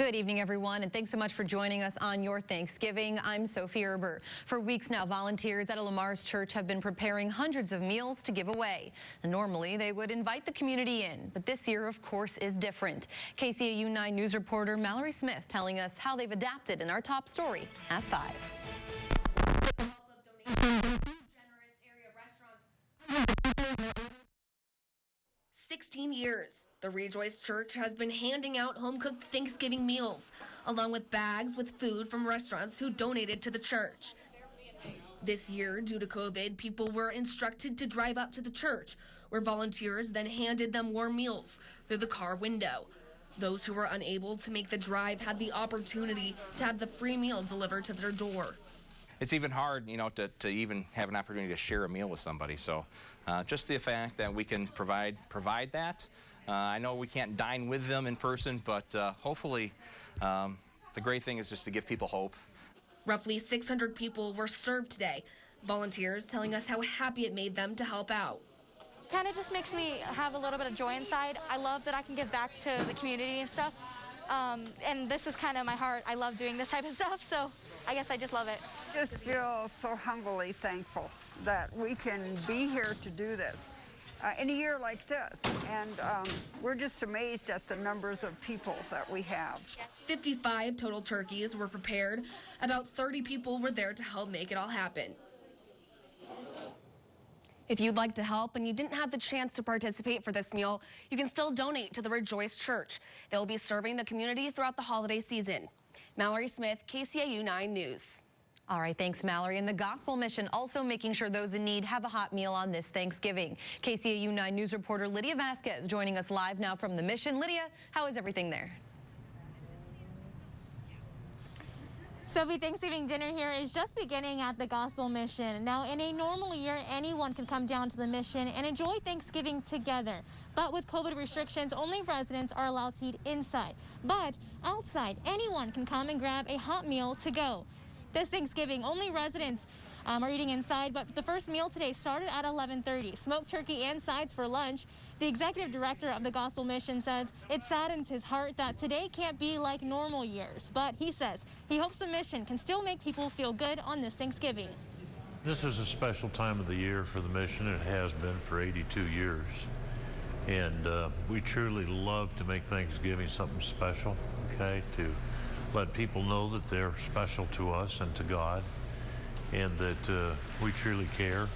Good evening, everyone, and thanks so much for joining us on your Thanksgiving. I'm Sophie Erber. For weeks now, volunteers at Lamar's church have been preparing hundreds of meals to give away. And normally, they would invite the community in, but this year, of course, is different. KCAU 9 News reporter Mallory Smith telling us how they've adapted in our top story at 5. 16 years, the Rejoice Church has been handing out home-cooked Thanksgiving meals, along with bags with food from restaurants who donated to the church. This year, due to COVID, people were instructed to drive up to the church, where volunteers then handed them warm meals through the car window. Those who were unable to make the drive had the opportunity to have the free meal delivered to their door. It's even hard, to even have an opportunity to share a meal with somebody. So just the fact that we can provide that. I know we can't dine with them in person, but hopefully the great thing is just to give people hope. Roughly 600 people were served today. Volunteers telling us how happy it made them to help out. Kind of just makes me have a little bit of joy inside. I love that I can give back to the community and stuff. And this is kind of my heart. I love doing this type of stuff, so I guess I just love it. I just feel so humbly thankful that we can be here to do this in a year like this. And we're just amazed at the numbers of people that we have. 55 total turkeys were prepared. About 30 people were there to help make it all happen. If you'd like to help and you didn't have the chance to participate for this meal, you can still donate to the Rejoice Church. They'll be serving the community throughout the holiday season. Mallory Smith, KCAU 9 News. All right, thanks, Mallory. And the Gospel Mission also making sure those in need have a hot meal on this Thanksgiving. KCAU 9 News reporter Lydia Vasquez joining us live now from the mission. Lydia, how is everything there? Sophie, Thanksgiving dinner here is just beginning at the Gospel Mission. Now, in a normal year, anyone can come down to the mission and enjoy Thanksgiving together. But with COVID restrictions, only residents are allowed to eat inside. But outside, anyone can come and grab a hot meal to go. This Thanksgiving, only residents are eating inside, but the first meal today started at 11:30. Smoked turkey and sides for lunch. The executive director of the Gospel Mission says it saddens his heart that today can't be like normal years, but he says he hopes the mission can still make people feel good on this Thanksgiving. This is a special time of the year for the mission. It has been for 82 years. And we truly love to make Thanksgiving something special, okay, to let people know that they're special to us and to God, and that we truly care.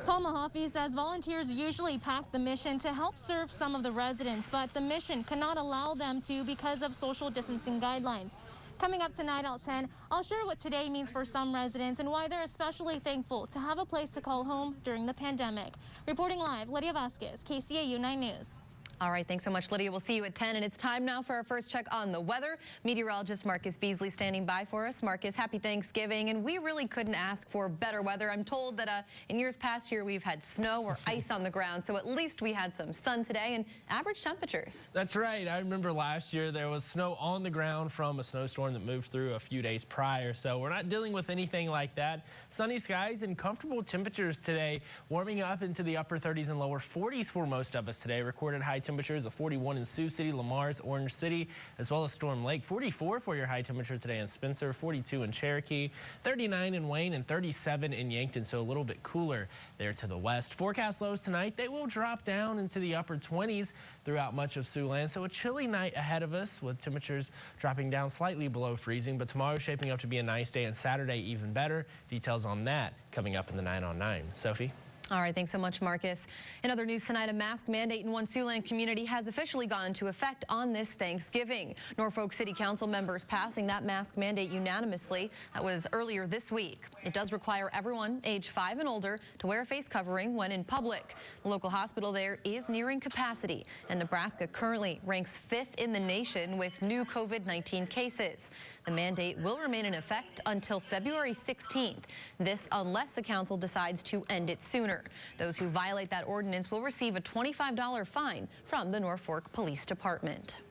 Paul MAHAFFIE says volunteers usually pack the mission to help serve some of the residents, but the mission cannot allow them to because of social distancing guidelines. Coming up tonight at 10, I'll share what today means for some residents and why they're especially thankful to have a place to call home during the pandemic. Reporting live, Lydia Vasquez, KCAU 9 News. All right, thanks so much, Lydia. We'll see you at 10, and it's time now for our first check on the weather. Meteorologist Marcus Beasley standing by for us. Marcus, happy Thanksgiving, and we really couldn't ask for better weather. I'm told that in years past here we've had snow or ice on the ground, so at least we had some sun today and average temperatures. That's right. I remember last year there was snow on the ground from a snowstorm that moved through a few days prior, so we're not dealing with anything like that. Sunny skies and comfortable temperatures today, warming up into the upper 30s and lower 40s for most of us today. Recorded high temperatures of 41 in Sioux City, Lamar's, Orange City, as well as Storm Lake. 44 for your high temperature today in Spencer, 42 in Cherokee, 39 in Wayne, and 37 in Yankton, so a little bit cooler there to the west. Forecast lows tonight, they will drop down into the upper 20s throughout much of Siouxland, so a chilly night ahead of us with temperatures dropping down slightly below freezing, but tomorrow shaping up to be a nice day and Saturday even better. Details on that coming up in the 9 on 9. Sophie? All right, thanks so much, Marcus. In other news tonight, a mask mandate in one Siouxland community has officially gone into effect on this Thanksgiving. Norfolk City Council members passing that mask mandate unanimously. That was earlier this week. It does require everyone age 5 and older to wear a face covering when in public. The local hospital there is nearing capacity, and Nebraska currently ranks 5th in the nation with new COVID-19 cases. The mandate will remain in effect until February 16th. This unless the council decides to end it sooner. Those who violate that ordinance will receive a $25 fine from the Norfolk Police Department.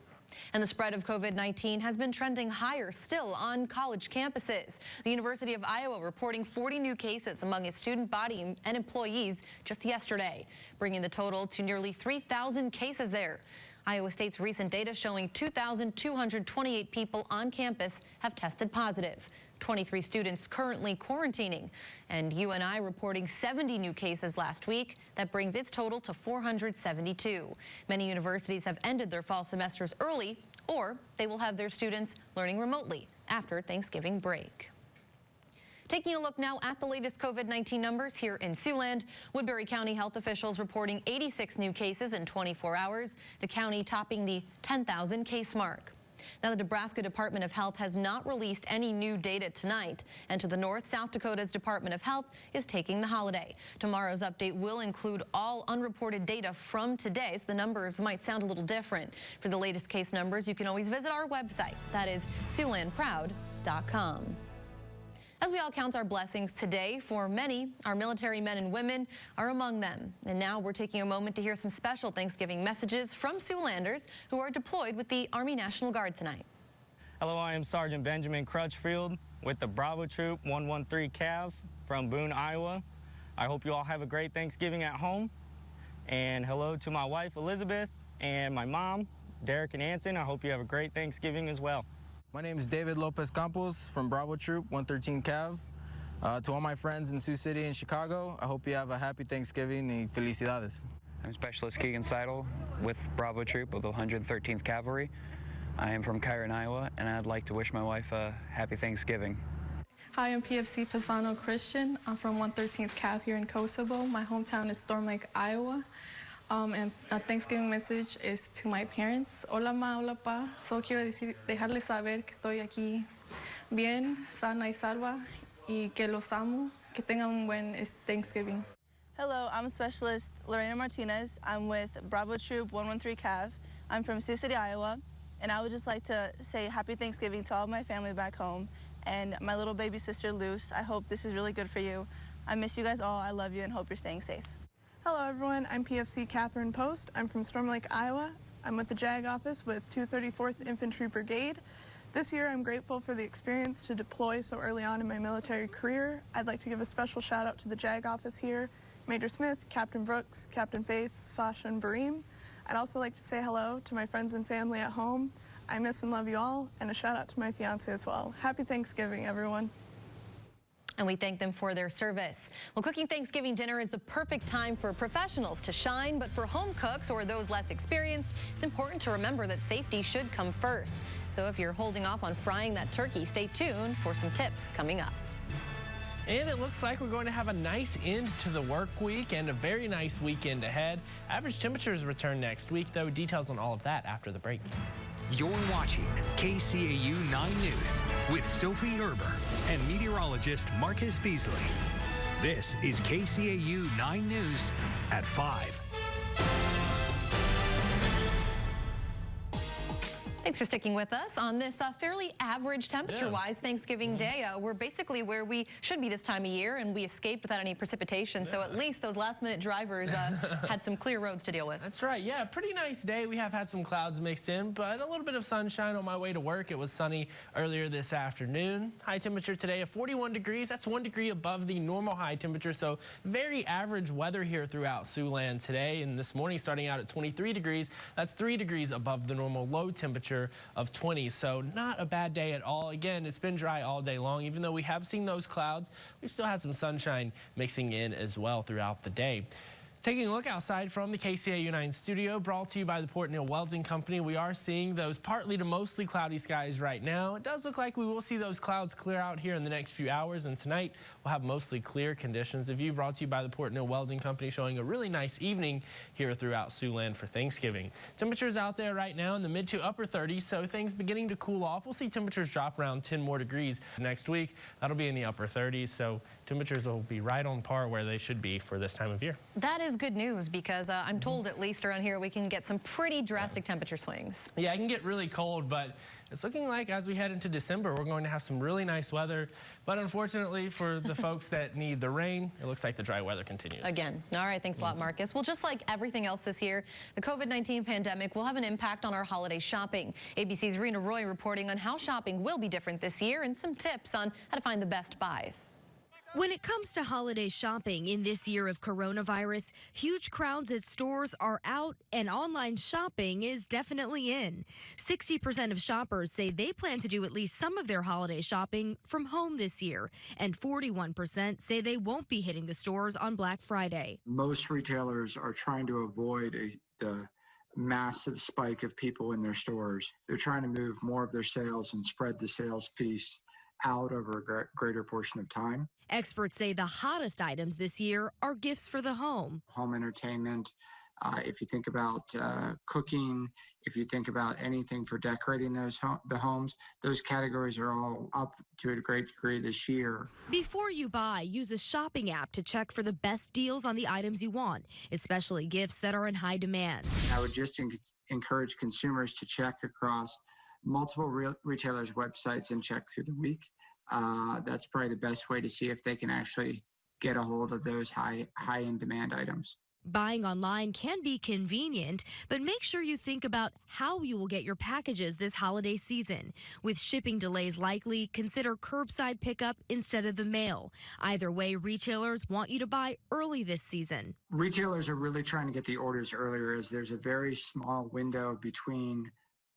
And the spread of COVID-19 has been trending higher still on college campuses. The University of Iowa reporting 40 new cases among its student body and employees just yesterday, bringing the total to nearly 3,000 cases there. Iowa State's recent data showing 2,228 people on campus have tested positive. 23 students currently quarantining, and UNI reporting 70 new cases last week. That brings its total to 472. Many universities have ended their fall semesters early, or they will have their students learning remotely after Thanksgiving break. Taking a look now at the latest COVID-19 numbers here in Siouxland. Woodbury County health officials reporting 86 new cases in 24 hours, the county topping the 10,000 case mark. Now, the Nebraska Department of Health has not released any new data tonight. And to the north, South Dakota's Department of Health is taking the holiday. Tomorrow's update will include all unreported data from today, so the numbers might sound a little different. For the latest case numbers, you can always visit our website. That is SiouxlandProud.com. As we all count our blessings today, for many, our military men and women are among them. And now we're taking a moment to hear some special Thanksgiving messages from Siouxlanders who are deployed with the Army National Guard tonight. Hello, I am Sergeant Benjamin CRUTCHFIELD with the Bravo Troop 113 CAV from Boone, Iowa. I hope you all have a great Thanksgiving at home. And hello to my wife, Elizabeth, and my mom, Derek and Anson. I hope you have a great Thanksgiving as well. My name is David Lopez Campos from Bravo Troop 113 CAV. To all my friends in Sioux City and Chicago, I hope you have a happy Thanksgiving y felicidades. I'm Specialist Keegan Seidel with Bravo Troop of the 113th Cavalry. I am from Kyron, Iowa, and I'd like to wish my wife a happy Thanksgiving. Hi, I'm PFC PIZANO Christian. I'm from 113th Cav here in Kosovo. My hometown is Storm Lake, Iowa. And a Thanksgiving message is to my parents. Hola ma, hola pa. Solo quiero dejarles saber que estoy aquí bien, sana y salva, y que los amo. Que tengan un buen Thanksgiving. Hello, I'm Specialist Lorena Martinez. I'm with Bravo Troop 113 CAV. I'm from Sioux City, Iowa, and I would just like to say happy Thanksgiving to all of my family back home and my little baby sister Luce. I hope this is really good for you. I miss you guys all. I love you and hope you're staying safe. Hello everyone, I'm PFC Katherine Post. I'm from Storm Lake, Iowa. I'm with the JAG office with 234th Infantry Brigade. This year I'm grateful for the experience to deploy so early on in my military career. I'd like to give a special shout out to the JAG office here, Major Smith, Captain Brooks, Captain Faith, Sasha, and Bareem. I'd also like to say hello to my friends and family at home. I miss and love you all, and a shout out to my fiance as well. Happy Thanksgiving, everyone. And we thank them for their service. Well, cooking Thanksgiving dinner is the perfect time for professionals to shine, but for home cooks or those less experienced, it's important to remember that safety should come first. So if you're holding off on frying that turkey, stay tuned for some tips coming up. And it looks like we're going to have a nice end to the work week and a very nice weekend ahead. Average temperatures return next week, though. Details on all of that after the break. You're watching KCAU 9 News with Sophie Erber and meteorologist Marcus Beasley. This is KCAU 9 News at 5. Thanks for sticking with us on this fairly average temperature-wise Thanksgiving Day. We're basically where we should be this time of year, and we escaped without any precipitation. So at least those last-minute drivers had some clear roads to deal with. That's right. Yeah, pretty nice day. We have had some clouds mixed in, but a little bit of sunshine on my way to work. It was sunny earlier this afternoon. High temperature today of 41 degrees. That's 1 degree above the normal high temperature, so very average weather here throughout Siouxland today. And this morning, starting out at 23 degrees, that's 3 degrees above the normal low temperature of 20, so not a bad day at all. Again, it's been dry all day long. Even though we have seen those clouds, we've still had some sunshine mixing in as well throughout the day. Taking a look outside from the KCAU 9 studio, brought to you by the Port Neal Welding Company, we are seeing those partly to mostly cloudy skies right now. It does look like we will see those clouds clear out here in the next few hours, and tonight we'll have mostly clear conditions. The view brought to you by the Port Neal Welding Company, showing a really nice evening here throughout Siouxland for Thanksgiving. Temperatures out there right now in the mid to upper 30s, so things beginning to cool off. We'll see temperatures drop around 10 more degrees next week. That'll be in the upper 30s, so temperatures will be right on par where they should be for this time of year. That is good news, because I'm told at least around here we can get some pretty drastic temperature swings. Yeah, it can get really cold, but it's looking like as we head into December, we're going to have some really nice weather. But unfortunately for the folks that need the rain, it looks like the dry weather continues. Again. All right, thanks a lot, Marcus. Well, just like everything else this year, the COVID-19 pandemic will have an impact on our holiday shopping. ABC's Rena Roy reporting on how shopping will be different this year and some tips on how to find the best buys. When it comes to holiday shopping in this year of coronavirus, huge crowds at stores are out and online shopping is definitely in. 60% of shoppers say they plan to do at least some of their holiday shopping from home this year, and 41% say they won't be hitting the stores on Black Friday. Most retailers are trying to avoid the massive spike of people in their stores. They're trying to move more of their sales and spread the sales piece out over a greater portion of time. Experts say the hottest items this year are gifts for the home. Home entertainment, if you think about cooking, if you think about anything for decorating the homes, those categories are all up to a great degree this year. Before you buy, use a shopping app to check for the best deals on the items you want, especially gifts that are in high demand. I would just encourage consumers to check across multiple retailers' websites and check through the week. That's probably the best way to see if they can actually get a hold of those high-end demand items. Buying online can be convenient, but make sure you think about how you will get your packages this holiday season. With shipping delays likely, consider curbside pickup instead of the mail. Either way, retailers want you to buy early this season. Retailers are really trying to get the orders earlier, as there's a very small window between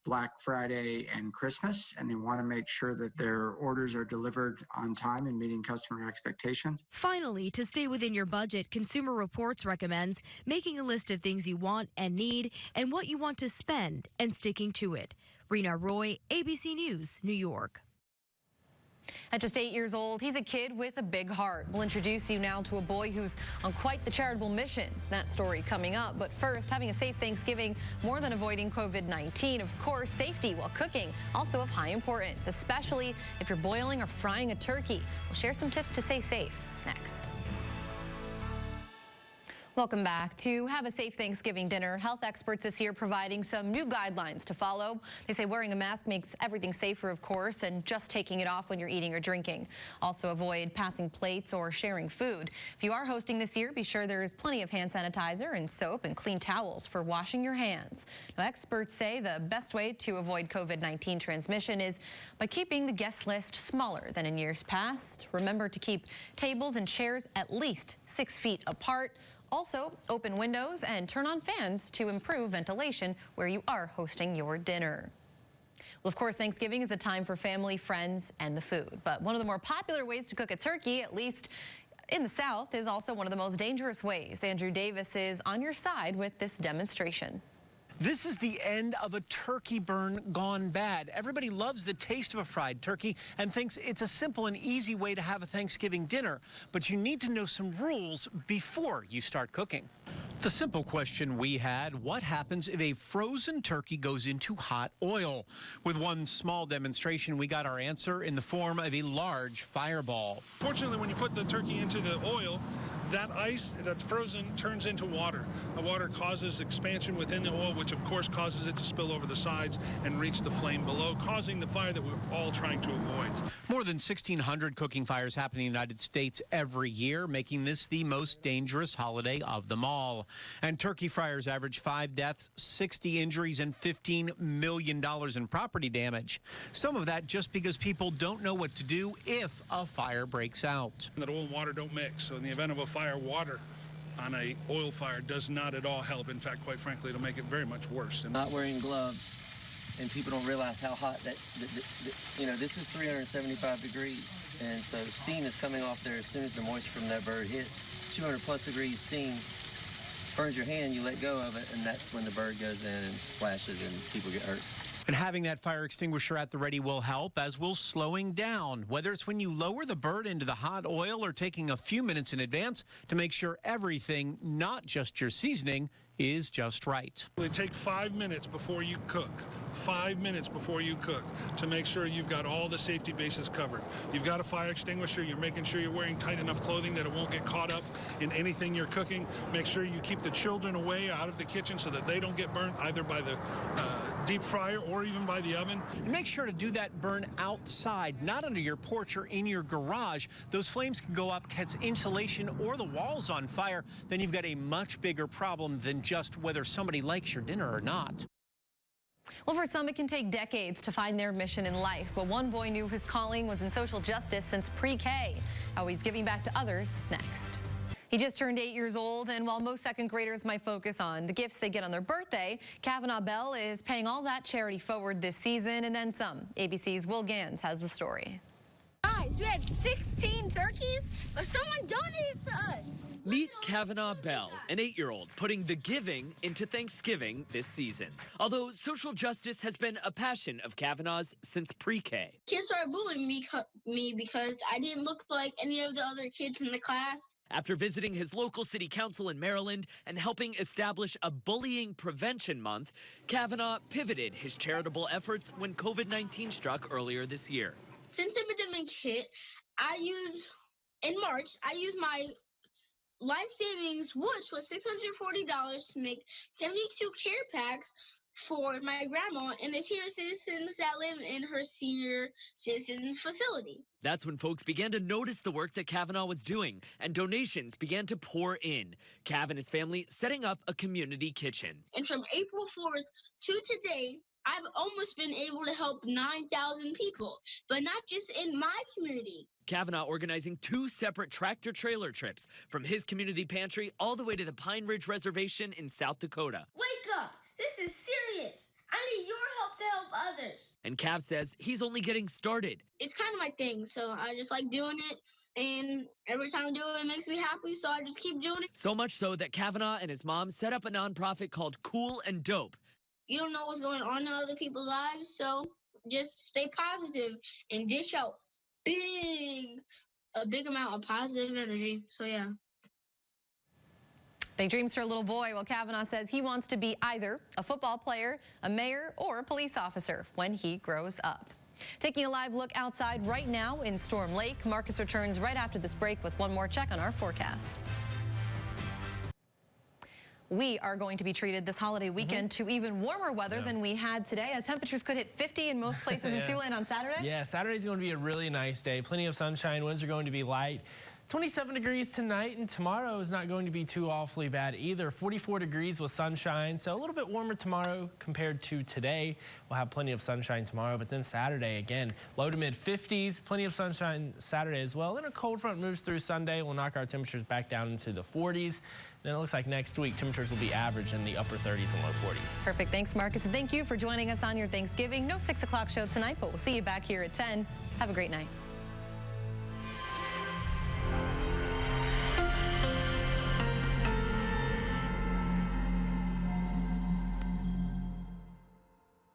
Black Friday and Christmas, and they want to make sure that their orders are delivered on time and meeting customer expectations. Finally, to stay within your budget, Consumer Reports recommends making a list of things you want and need and what you want to spend and sticking to it. Rena Roy, ABC News, New York. At just 8 years old, he's a kid with a big heart. We'll introduce you now to a boy who's on quite the charitable mission. That story coming up. But first, having a safe Thanksgiving, more than avoiding COVID-19. Of course, safety while cooking, also of high importance, especially if you're boiling or frying a turkey. We'll share some tips to stay safe next. Welcome back. To have a safe Thanksgiving dinner, health experts this year providing some new guidelines to follow. They say wearing a mask makes everything safer, of course, and just taking it off when you're eating or drinking. Also avoid passing plates or sharing food. If you are hosting this year, be sure there is plenty of hand sanitizer and soap and clean towels for washing your hands. Now, experts say the best way to avoid COVID-19 transmission is by keeping the guest list smaller than in years past. Remember to keep tables and chairs at least 6 feet apart. Also, open windows and turn on fans to improve ventilation where you are hosting your dinner. Well, of course, Thanksgiving is a time for family, friends, and the food. But one of the more popular ways to cook a turkey, at least in the South, is also one of the most dangerous ways. Andrew Davis is on your side with this demonstration. This is the end of a turkey burn gone bad. Everybody loves the taste of a fried turkey and thinks it's a simple and easy way to have a Thanksgiving dinner. But you need to know some rules before you start cooking. The simple question we had, what happens if a frozen turkey goes into hot oil? With one small demonstration, we got our answer in the form of a large fireball. Fortunately, when you put the turkey into the oil, that ice that's frozen turns into water. The water causes expansion within the oil, which of course causes it to spill over the sides and reach the flame below, causing the fire that we're all trying to avoid. More than 1,600 cooking fires happen in the United States every year, making this the most dangerous holiday of them all. And turkey fires average 5 deaths, 60 injuries, and $15 million in property damage. Some of that just because people don't know what to do if a fire breaks out. That oil and water don't mix, so in the event of a fire, water on a oil fire does not at all help. In fact, quite frankly, it'll make it very much worse. Not wearing gloves, and people don't realize how hot you know, this is 375 degrees, and so steam is coming off there as soon as the moisture from that bird hits. 200 plus degrees steam burns your hand, you let go of it, and that's when the bird goes in and splashes and people get hurt. And having that fire extinguisher at the ready will help, as will slowing down, whether it's when you lower the bird into the hot oil or taking a few minutes in advance to make sure everything, not just your seasoning, is just right. Take 5 minutes before you cook. 5 minutes before you cook to make sure you've got all the safety bases covered. You've got a fire extinguisher. You're making sure you're wearing tight enough clothing that it won't get caught up in anything you're cooking. Make sure you keep the children away out of the kitchen so that they don't get burnt either by the deep fryer or even by the oven. And make sure to do that burn outside, not under your porch or in your garage. Those flames can go up, catch insulation or the walls on fire. Then you've got a much bigger problem than just whether somebody likes your dinner or not. Well, for some, it can take decades to find their mission in life, but one boy knew his calling was in social justice since pre-K. How he's giving back to others next. He just turned 8 years old, and while most second graders might focus on the gifts they get on their birthday, Kavanaugh Bell is paying all that charity forward this season and then some. ABC's Will Gans has the story. Guys, we had 16 turkeys, but someone donated to us. Meet Kavanaugh Bell, an 8-year-old, putting the giving into Thanksgiving this season. Although social justice has been a passion of Kavanaugh's since pre-K. Kids started bullying me because I didn't look like any of the other kids in the class. After visiting his local city council in Maryland and helping establish a bullying prevention month, Kavanaugh pivoted his charitable efforts when COVID-19 struck earlier this year. Since the pandemic hit, in March, I used my life savings, which was $640, to make 72 care packs for my grandma and the senior citizens that live in her senior citizens facility. That's when folks began to notice the work that Kavanaugh was doing, and donations began to pour in. Cav and his family setting up a community kitchen. And from April 4th to today, I've almost been able to help 9,000 people, but not just in my community. Kavanaugh organizing 2 separate tractor-trailer trips from his community pantry all the way to the Pine Ridge Reservation in South Dakota. Wake up! This is serious. I need your help to help others. And Cav says he's only getting started. It's kind of my thing, so I just like doing it, and every time I do it, it makes me happy, so I just keep doing it. So much so that Kavanaugh and his mom set up a nonprofit called Cool and Dope. You don't know what's going on in other people's lives, so just stay positive and dish out a big amount of positive energy. So yeah. Big dreams for a little boy. Well, Kavanaugh says he wants to be either a football player, a mayor, or a police officer when he grows up. Taking a live look outside right now in Storm Lake. Marcus returns right after this break with one more check on our forecast. We are going to be treated this holiday weekend to even warmer weather than we had today. Temperatures could hit 50 in most places in Siouxland on Saturday. Yeah, Saturday's going to be a really nice day. Plenty of sunshine. Winds are going to be light. 27 degrees tonight, and tomorrow is not going to be too awfully bad either. 44 degrees with sunshine, so a little bit warmer tomorrow compared to today. We'll have plenty of sunshine tomorrow, but then Saturday again, low to mid 50s, plenty of sunshine Saturday as well. Then a cold front moves through Sunday. We'll knock our temperatures back down into the 40s. Then it looks like next week temperatures will be average in the upper 30s and low 40s. Perfect. Thanks, Marcus. And thank you for joining us on your Thanksgiving. No 6 o'clock show tonight, but we'll see you back here at 10. Have a great night.